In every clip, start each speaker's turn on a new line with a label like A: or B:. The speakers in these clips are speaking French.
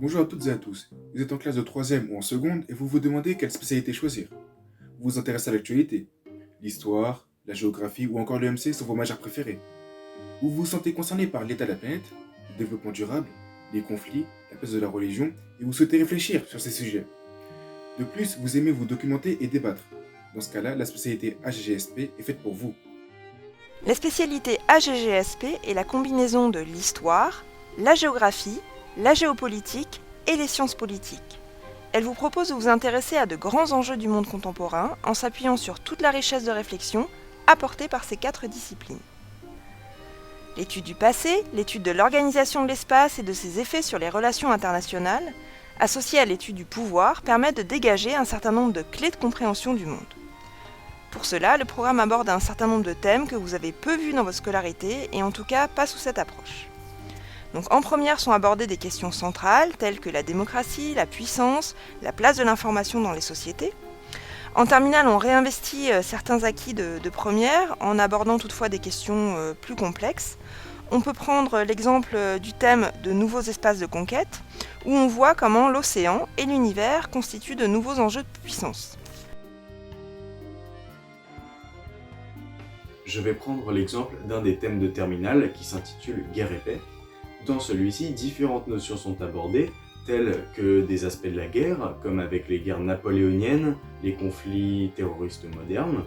A: Bonjour à toutes et à tous. Vous êtes en classe de troisième ou en seconde et vous vous demandez quelle spécialité choisir. Vous vous intéressez à l'actualité, l'histoire, la géographie ou encore le MC sont vos matières préférées. Vous vous sentez concerné par l'état de la planète, le développement durable, les conflits, la place de la religion et vous souhaitez réfléchir sur ces sujets. De plus, vous aimez vous documenter et débattre. Dans ce cas-là, la spécialité AGGSP est faite pour vous.
B: La spécialité AGGSP est la combinaison de l'histoire, la géographie, la géopolitique et les sciences politiques. Elle vous propose de vous intéresser à de grands enjeux du monde contemporain en s'appuyant sur toute la richesse de réflexion apportée par ces 4 disciplines. L'étude du passé, l'étude de l'organisation de l'espace et de ses effets sur les relations internationales, associée à l'étude du pouvoir, permettent de dégager un certain nombre de clés de compréhension du monde. Pour cela, le programme aborde un certain nombre de thèmes que vous avez peu vus dans votre scolarité et en tout cas pas sous cette approche. Donc en première sont abordées des questions centrales telles que la démocratie, la puissance, la place de l'information dans les sociétés. En terminale, on réinvestit certains acquis de première en abordant toutefois des questions plus complexes. On peut prendre l'exemple du thème de nouveaux espaces de conquête où on voit comment l'océan et l'univers constituent de nouveaux enjeux de puissance.
C: Je vais prendre l'exemple d'un des thèmes de terminale qui s'intitule Guerre et paix. Dans celui-ci, différentes notions sont abordées, telles que des aspects de la guerre, comme avec les guerres napoléoniennes, les conflits terroristes modernes.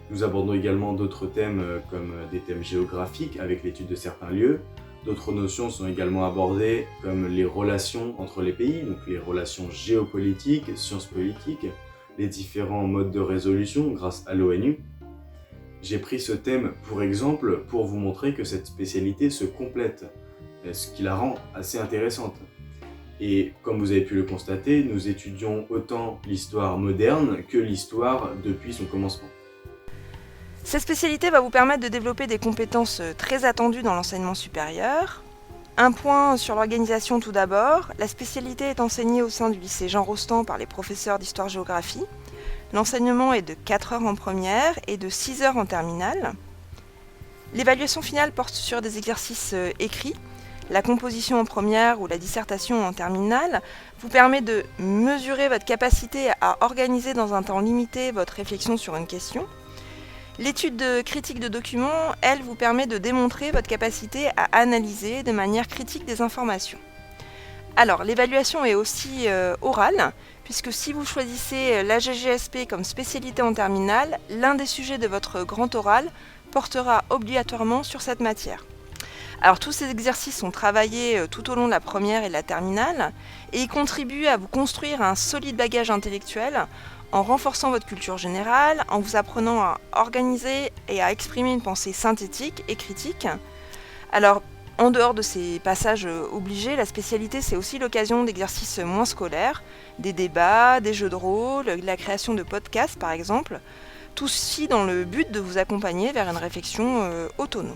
C: Nous abordons également d'autres thèmes comme des thèmes géographiques avec l'étude de certains lieux. D'autres notions sont également abordées comme les relations entre les pays, donc les relations géopolitiques, sciences politiques, les différents modes de résolution grâce à l'ONU. J'ai pris ce thème pour exemple pour vous montrer que cette spécialité se complète, ce qui la rend assez intéressante. Et comme vous avez pu le constater, nous étudions autant l'histoire moderne que l'histoire depuis son commencement.
B: Cette spécialité va vous permettre de développer des compétences très attendues dans l'enseignement supérieur. Un point sur l'organisation tout d'abord. La spécialité est enseignée au sein du lycée Jean Rostand par les professeurs d'histoire-géographie. L'enseignement est de 4 heures en première et de 6 heures en terminale. L'évaluation finale porte sur des exercices écrits. La composition en première ou la dissertation en terminale vous permet de mesurer votre capacité à organiser dans un temps limité votre réflexion sur une question. L'étude de critique de documents, elle, vous permet de démontrer votre capacité à analyser de manière critique des informations. Alors, l'évaluation est aussi orale, puisque si vous choisissez l'AGGSP comme spécialité en terminale, l'un des sujets de votre grand oral portera obligatoirement sur cette matière. Alors, tous ces exercices sont travaillés tout au long de la première et de la terminale, et ils contribuent à vous construire un solide bagage intellectuel en renforçant votre culture générale, en vous apprenant à organiser et à exprimer une pensée synthétique et critique. Alors, en dehors de ces passages obligés, la spécialité, c'est aussi l'occasion d'exercices moins scolaires, des débats, des jeux de rôle, la création de podcasts par exemple, tout ceci dans le but de vous accompagner vers une réflexion autonome.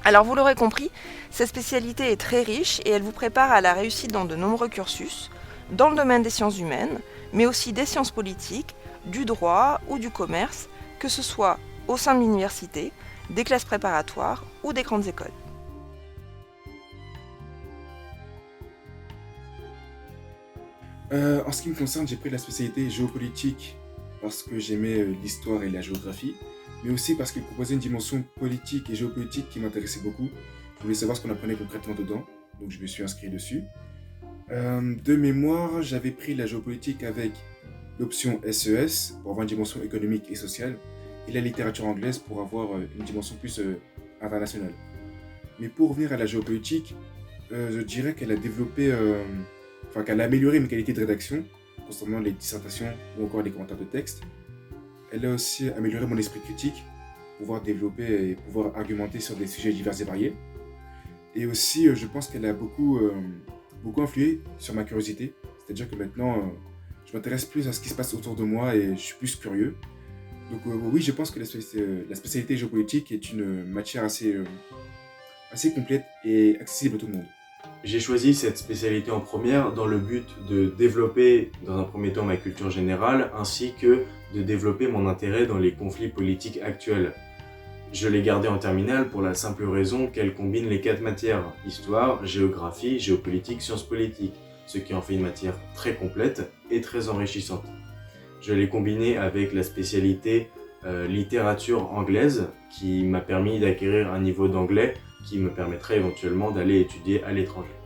B: Alors vous l'aurez compris, cette spécialité est très riche et elle vous prépare à la réussite dans de nombreux cursus, dans le domaine des sciences humaines, mais aussi des sciences politiques, du droit ou du commerce, que ce soit au sein de l'université, des classes préparatoires ou des grandes écoles.
A: En ce qui me concerne, j'ai pris la spécialité géopolitique parce que j'aimais l'histoire et la géographie, mais aussi parce qu'il proposait une dimension politique et géopolitique qui m'intéressait beaucoup. Je voulais savoir ce qu'on apprenait concrètement dedans, donc je me suis inscrit dessus. De mémoire, j'avais pris la géopolitique avec l'option SES pour avoir une dimension économique et sociale, et la littérature anglaise pour avoir une dimension plus internationale. Mais pour revenir à la géopolitique, je dirais qu'elle a développé, qu'elle a amélioré mes qualités de rédaction concernant les dissertations ou encore les commentaires de texte. Elle a aussi amélioré mon esprit critique, pouvoir développer et pouvoir argumenter sur des sujets divers et variés. Et aussi, je pense qu'elle a beaucoup influé sur ma curiosité. C'est-à-dire que maintenant, je m'intéresse plus à ce qui se passe autour de moi et je suis plus curieux. Donc oui, je pense que la spécialité géopolitique est une matière assez complète et accessible à tout le monde.
C: J'ai choisi cette spécialité en première dans le but de développer dans un premier temps ma culture générale ainsi que de développer mon intérêt dans les conflits politiques actuels. Je l'ai gardée en terminale pour la simple raison qu'elle combine les 4 matières, histoire, géographie, géopolitique, sciences politiques, ce qui en fait une matière très complète et très enrichissante. Je l'ai combiné avec la spécialité littérature anglaise qui m'a permis d'acquérir un niveau d'anglais qui me permettrait éventuellement d'aller étudier à l'étranger.